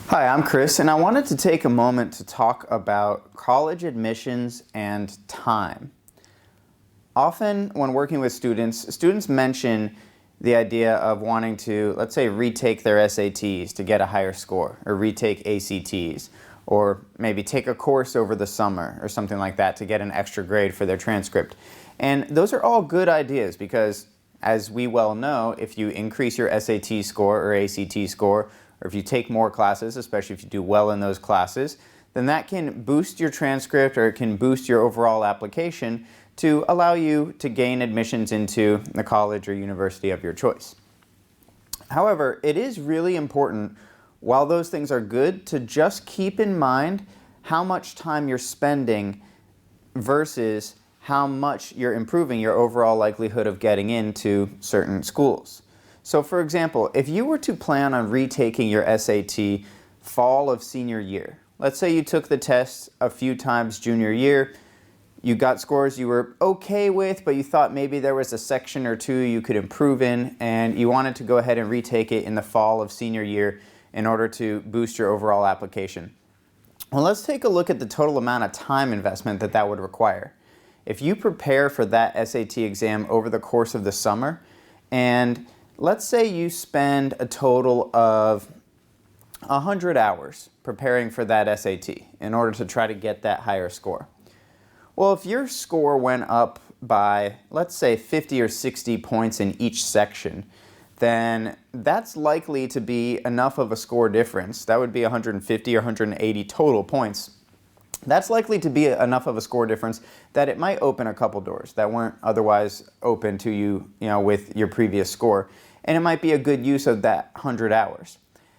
Hi, I'm Chris, and I wanted to take a moment to talk about college admissions and time. Often when working with students mention the idea of wanting to, let's say, retake their SATs to get a higher score, or retake ACTs, or maybe take a course over the summer or something like that to get an extra grade for their transcript. And those are all good ideas because, as we well know, if you increase your SAT score or ACT score, or if you take more classes, especially if you do well in those classes, then that can boost your transcript or it can boost your overall application to allow you to gain admissions into the college or university of your choice. However, it is really important, while those things are good, to just keep in mind how much time you're spending versus how much you're improving your overall likelihood of getting into certain schools. So for example, if you were to plan on retaking your SAT fall of senior year, let's say you took the test a few times junior year, you got scores you were okay with, but you thought maybe there was a section or two you could improve in, and you wanted to go ahead and retake it in the fall of senior year in order to boost your overall application. Well, let's take a look at the total amount of time investment that would require. If you prepare for that SAT exam over the course of the summer, and let's say you spend a total of 100 hours preparing for that SAT in order to try to get that higher score. Well, if your score went up by, let's say, 50 or 60 points in each section, then that's likely to be enough of a score difference. That would be 150 or 180 total points. That's likely to be enough of a score difference that it might open a couple doors that weren't otherwise open to you, with your previous score. And it might be a good use of that 100 hours.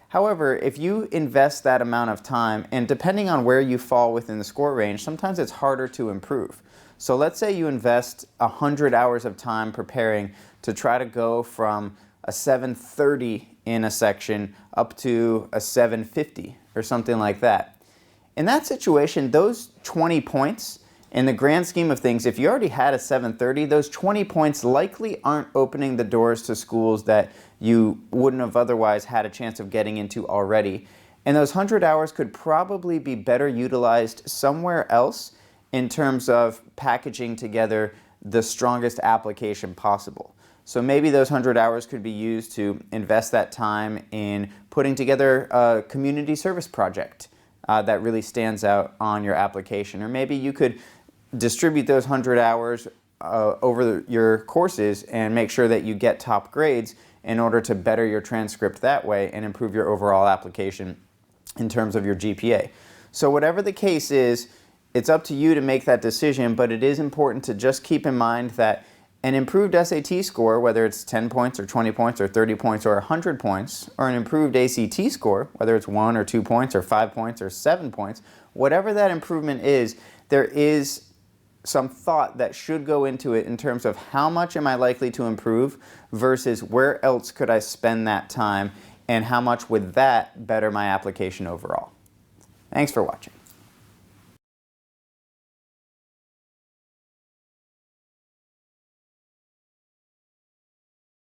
However, if you invest that amount of time, and depending on where you fall within the score range, sometimes it's harder to improve. So let's say you invest 100 hours of time preparing to try to go from a 730 in a section up to a 750 or something like that. In that situation, those 20 points, in the grand scheme of things, if you already had a 730, those 20 points likely aren't opening the doors to schools that you wouldn't have otherwise had a chance of getting into already. And those 100 hours could probably be better utilized somewhere else in terms of packaging together the strongest application possible. So maybe those 100 hours could be used to invest that time in putting together a community service project that really stands out on your application. Or maybe you could distribute those 100 hours over your courses and make sure that you get top grades in order to better your transcript that way and improve your overall application in terms of your GPA. So whatever the case is, it's up to you to make that decision, but it is important to just keep in mind that an improved SAT score, whether it's 10 points or 20 points or 30 points or 100 points, or an improved ACT score, whether it's 1 or 2 points or 5 points or 7 points, whatever that improvement is, there is some thought that should go into it in terms of how much am I likely to improve versus where else could I spend that time and how much would that better my application overall. Thanks for watching.